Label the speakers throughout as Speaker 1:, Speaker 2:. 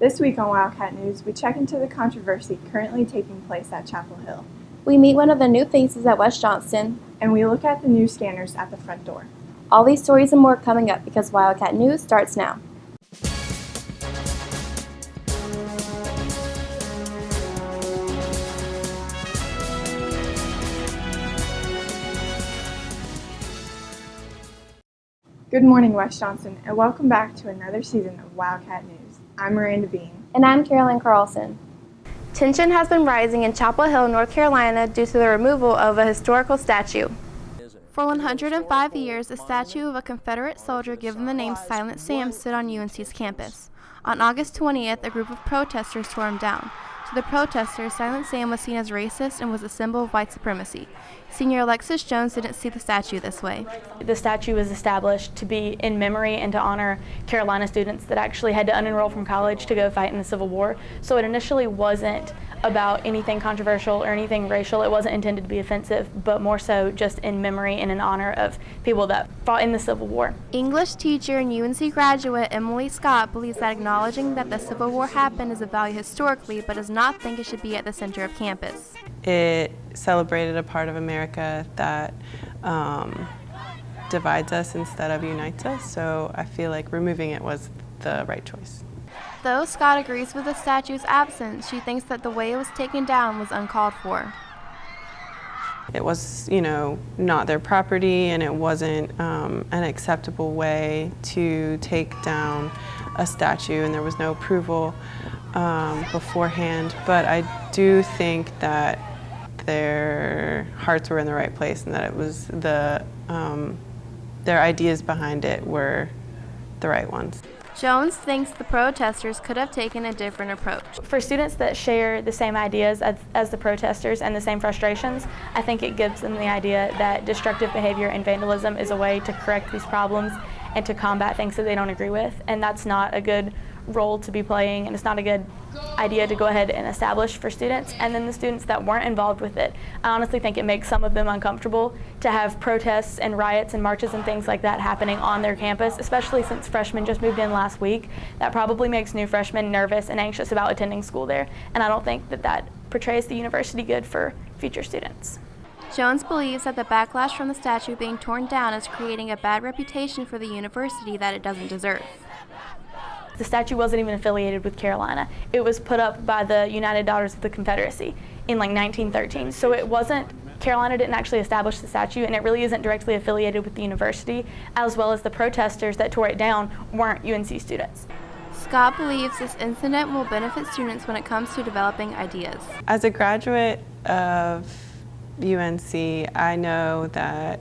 Speaker 1: This week on Wildcat News, we check into the controversy currently taking place at Chapel Hill.
Speaker 2: We meet one of the new faces at West Johnston.
Speaker 1: And we look at the news scanners at the front door.
Speaker 2: All these stories and more coming up because Wildcat News starts now.
Speaker 1: Good morning, West Johnston, and welcome back to another season of Wildcat News. I'm Miranda Bean.
Speaker 2: And I'm Caroline Carlson. Tension has been rising in Chapel Hill, North Carolina due to the removal of a historical statue. For 105 years, a statue of a Confederate soldier given the name Silent Sam stood on UNC's campus. On August 20th, a group of protesters tore him down. To the protesters, Silent Sam was seen as racist and was a symbol of white supremacy. Senior Alexis Jones didn't see the statue this way.
Speaker 3: The statue was established to be in memory and to honor Carolina students that actually had to unenroll from college to go fight in the Civil War. So it initially wasn't about anything controversial or anything racial. It wasn't intended to be offensive, but more so just in memory and in honor of people that fought in the Civil War.
Speaker 2: English teacher and UNC graduate Emily Scott believes that acknowledging that the Civil War happened is a value historically, but does not think it should be at the center of campus.
Speaker 4: It celebrated a part of America that divides us instead of unites us, so I feel like removing it was the right choice.
Speaker 2: Though Scott agrees with the statue's absence, she thinks that the way it was taken down was uncalled for.
Speaker 4: It was, not their property, and it wasn't an acceptable way to take down a statue, and there was no approval beforehand. But I do think that their hearts were in the right place, and that it was their ideas behind it were the right ones.
Speaker 2: Jones thinks the protesters could have taken a different approach.
Speaker 3: For students that share the same ideas as the protesters and the same frustrations, I think it gives them the idea that destructive behavior and vandalism is a way to correct these problems and to combat things that they don't agree with, and that's not a good role to be playing, and it's not a good idea to go ahead and establish for students. And then the students that weren't involved with it, I honestly think it makes some of them uncomfortable to have protests and riots and marches and things like that happening on their campus, especially since freshmen just moved in last week. That probably makes new freshmen nervous and anxious about attending school there, and I don't think that portrays the university good for future students.
Speaker 2: Jones believes that the backlash from the statue being torn down is creating a bad reputation for the university that it doesn't deserve.
Speaker 3: The statue wasn't even affiliated with Carolina. It was put up by the United Daughters of the Confederacy in 1913. So it wasn't, Carolina didn't actually establish the statue, and it really isn't directly affiliated with the university, as well as the protesters that tore it down weren't UNC students.
Speaker 2: Scott believes this incident will benefit students when it comes to developing ideas.
Speaker 4: As a graduate of UNC, I know that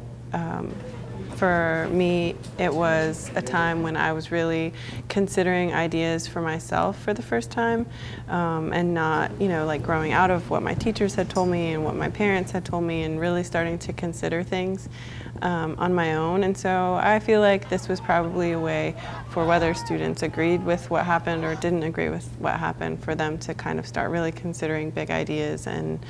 Speaker 4: for me, it was a time when I was really considering ideas for myself for the first time, and not, growing out of what my teachers had told me and what my parents had told me, and really starting to consider things on my own. And so I feel like this was probably a way for whether students agreed with what happened or didn't agree with what happened, for them to kind of start really considering big ideas and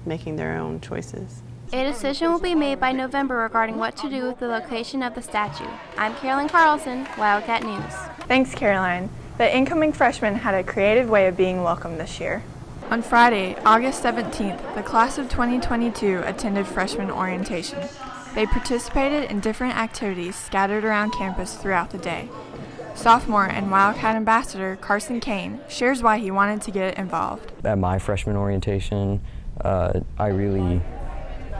Speaker 4: making their own choices.
Speaker 2: A decision will be made by November regarding what to do with the location of the statue. I'm Caroline Carlson, Wildcat News.
Speaker 1: Thanks, Caroline. The incoming freshmen had a creative way of being welcomed this year.
Speaker 5: On Friday, August 17th, the class of 2022 attended freshman orientation. They participated in different activities scattered around campus throughout the day. Sophomore and Wildcat ambassador Carson Kane shares why he wanted to get involved.
Speaker 6: At my freshman orientation, I really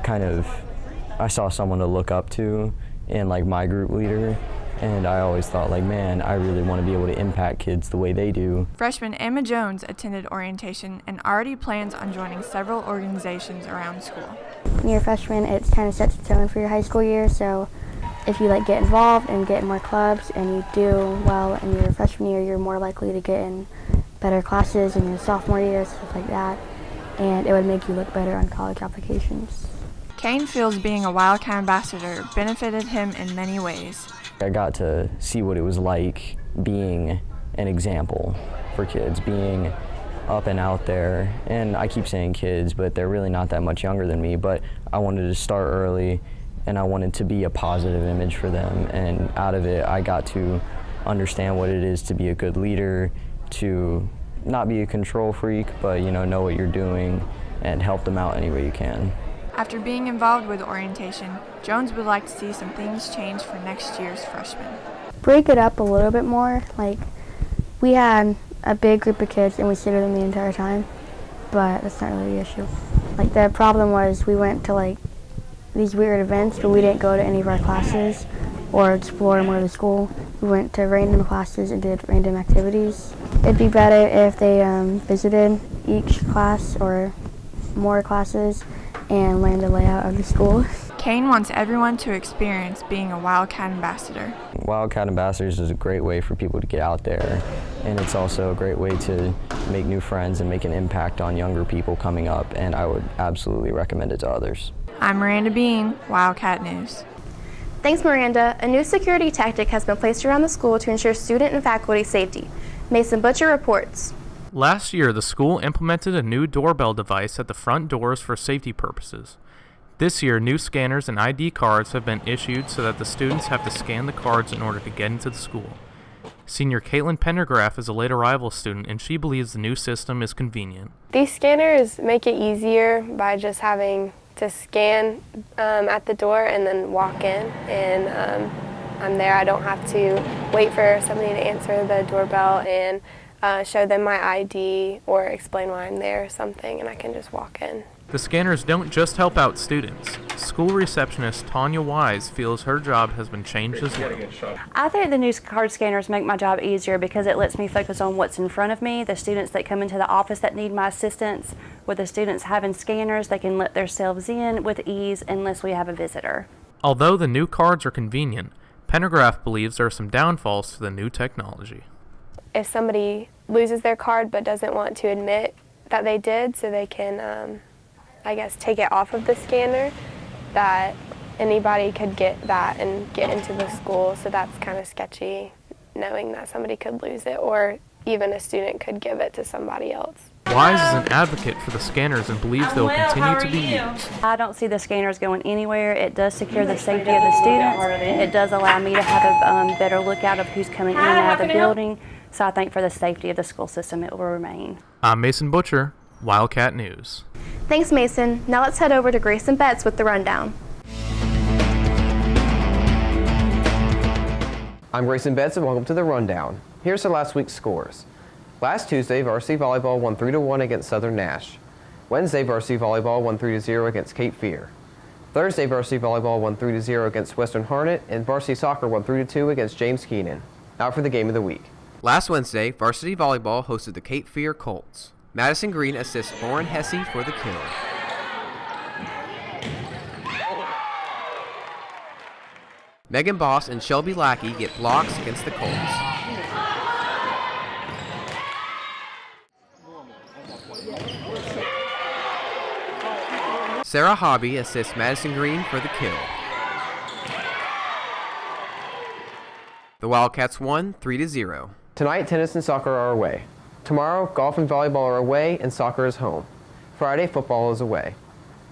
Speaker 6: I saw someone to look up to in my group leader, and I always thought man, I really want to be able to impact kids the way they do.
Speaker 5: Freshman Emma Jones attended orientation and already plans on joining several organizations around school.
Speaker 7: When you're a freshman, it kind of sets the tone for your high school year, so if you get involved and get in more clubs and you do well in your freshman year, you're more likely to get in better classes in your sophomore year, stuff like that, and it would make you look better on college applications.
Speaker 5: Kane feels being a Wildcat ambassador benefited him in many ways.
Speaker 6: I got to see what it was like being an example for kids, being up and out there. And I keep saying kids, but they're really not that much younger than me. But I wanted to start early, and I wanted to be a positive image for them. And out of it, I got to understand what it is to be a good leader, to not be a control freak, but know what you're doing and help them out any way you can.
Speaker 5: After being involved with orientation, Jones would like to see some things change for next year's freshmen.
Speaker 7: Break it up a little bit more. Like, we had a big group of kids and we stayed with them the entire time, but that's not really the issue. Like, the problem was we went to like these weird events, but we didn't go to any of our classes or explore more of the school. We went to random classes and did random activities. It'd be better if they visited each class or more classes and learned the layout of the school.
Speaker 5: Kane wants everyone to experience being a Wildcat ambassador.
Speaker 6: Wildcat Ambassadors is a great way for people to get out there, and it's also a great way to make new friends and make an impact on younger people coming up, and I would absolutely recommend it to others.
Speaker 5: I'm Miranda Bean, Wildcat News.
Speaker 2: Thanks, Miranda. A new security tactic has been placed around the school to ensure student and faculty safety. Mason Butcher reports.
Speaker 8: Last year, the school implemented a new doorbell device at the front doors for safety purposes. This year, new scanners and ID cards have been issued so that the students have to scan the cards in order to get into the school. Senior Caitlin Pendergraph is a late arrival student, and she believes the new system is convenient.
Speaker 9: These scanners make it easier by just having to scan at the door and then walk in, and I'm there. I don't have to wait for somebody to answer the doorbell and show them my ID or explain why I'm there or something, and I can just walk in.
Speaker 8: The scanners don't just help out students. School receptionist Tanya Wise feels her job has been changed as well.
Speaker 10: I think the new card scanners make my job easier because it lets me focus on what's in front of me. The students that come into the office that need my assistance, with the students having scanners, they can let themselves in with ease unless we have a visitor.
Speaker 8: Although the new cards are convenient, Pendergraph believes there are some downfalls to the new technology.
Speaker 9: If somebody loses their card but doesn't want to admit that they did, so they can take it off of the scanner, that anybody could get that and get into the school, so that's kind of sketchy, knowing that somebody could lose it or even a student could give it to somebody else.
Speaker 8: Wise is an advocate for the scanners and believes they will continue to be used.
Speaker 10: I don't see the scanners going anywhere. It does secure the safety of the students. It does allow me to have a better lookout of who's coming in and out of the building, so I think for the safety of the school system it will remain.
Speaker 8: I'm Mason Butcher, Wildcat News.
Speaker 2: Thanks, Mason. Now let's head over to Grayson Betts with the rundown.
Speaker 11: I'm Grayson Betts and welcome to the rundown. Here's the last week's scores. Last Tuesday, varsity volleyball won 3-1 against Southern Nash. Wednesday, varsity volleyball won 3-0 against Cape Fear. Thursday, varsity volleyball won 3-0 against Western Harnett, and varsity soccer won 3-2 against James Keenan. Now for the game of the week. Last Wednesday, varsity volleyball hosted the Cape Fear Colts. Madison Green assists Lauren Hesse for the kill. Megan Boss and Shelby Lackey get blocks against the Colts. Sarah Hobby assists Madison Green for the kill. The Wildcats won 3-0. Tonight, tennis and soccer are away. Tomorrow, golf and volleyball are away and soccer is home. Friday, football is away.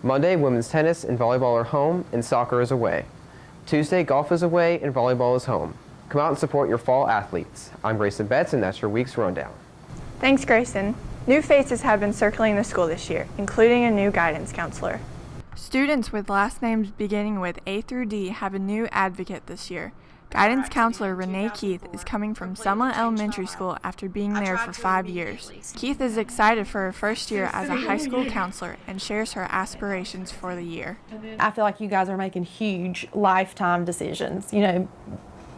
Speaker 11: Monday, women's tennis and volleyball are home and soccer is away. Tuesday, golf is away and volleyball is home. Come out and support your fall athletes. I'm Grayson Betts, and that's your week's rundown.
Speaker 1: Thanks, Grayson. New faces have been circling the school this year, including a new guidance counselor.
Speaker 5: Students with last names beginning with A through D have a new advocate this year. Guidance counselor Renee Keith is coming from Selma Elementary School after being there for 5 years. Keith is excited for her first year as a high school counselor and shares her aspirations for the year.
Speaker 12: I feel like you guys are making huge lifetime decisions,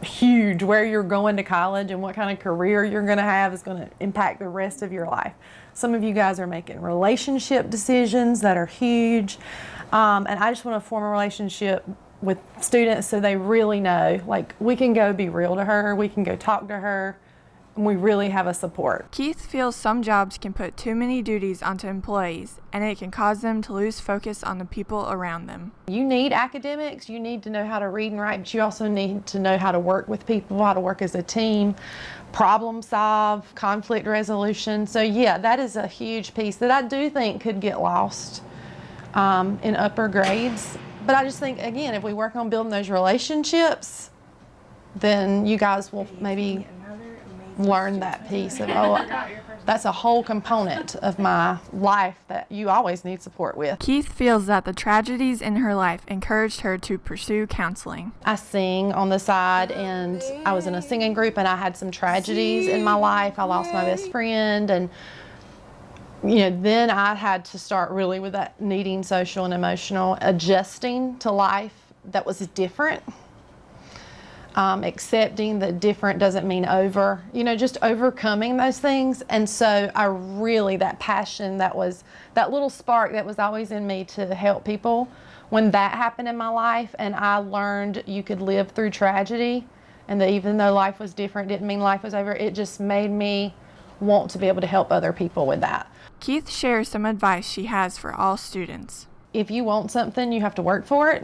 Speaker 12: huge. Where you're going to college and what kind of career you're going to have is going to impact the rest of your life. Some of you guys are making relationship decisions that are huge, and I just want to form a relationship with students so they really know, like, we can go be real to her, we can go talk to her, and we really have a support.
Speaker 5: Keith feels some jobs can put too many duties onto employees, and it can cause them to lose focus on the people around them.
Speaker 12: You need academics, you need to know how to read and write, but you also need to know how to work with people, how to work as a team, problem solve, conflict resolution. So yeah, that is a huge piece that I do think could get lost in upper grades. But I just think, again, if we work on building those relationships, then you guys will maybe learned that piece of, oh, that's a whole component of my life that you always need support with.
Speaker 5: Keith feels that the tragedies in her life encouraged her to pursue counseling.
Speaker 12: I sing on the side, and I was in a singing group, and I had some tragedies in my life. I lost my best friend, and then I had to start really with that needing social and emotional, adjusting to life that was different. Accepting that different doesn't mean over, just overcoming those things. And so that passion, that little spark that was always in me to help people, when that happened in my life and I learned you could live through tragedy, and that even though life was different didn't mean life was over, it just made me want to be able to help other people with that.
Speaker 5: Keith shares some advice she has for all students.
Speaker 12: If you want something, you have to work for it.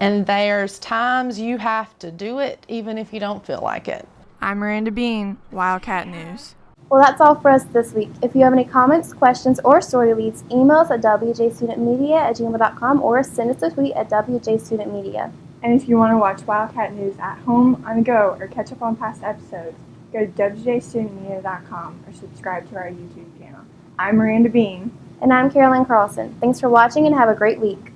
Speaker 12: And there's times you have to do it even if you don't feel like it.
Speaker 5: I'm Miranda Bean, Wildcat News.
Speaker 2: Well, that's all for us this week. If you have any comments, questions, or story leads, email us at wjstudentmedia@gmail.com or send us a tweet at wjstudentmedia.
Speaker 1: And if you want to watch Wildcat News at home, on the go, or catch up on past episodes, go to wjstudentmedia.com or subscribe to our YouTube channel. I'm Miranda Bean.
Speaker 2: And I'm Carolyn Carlson. Thanks for watching and have a great week.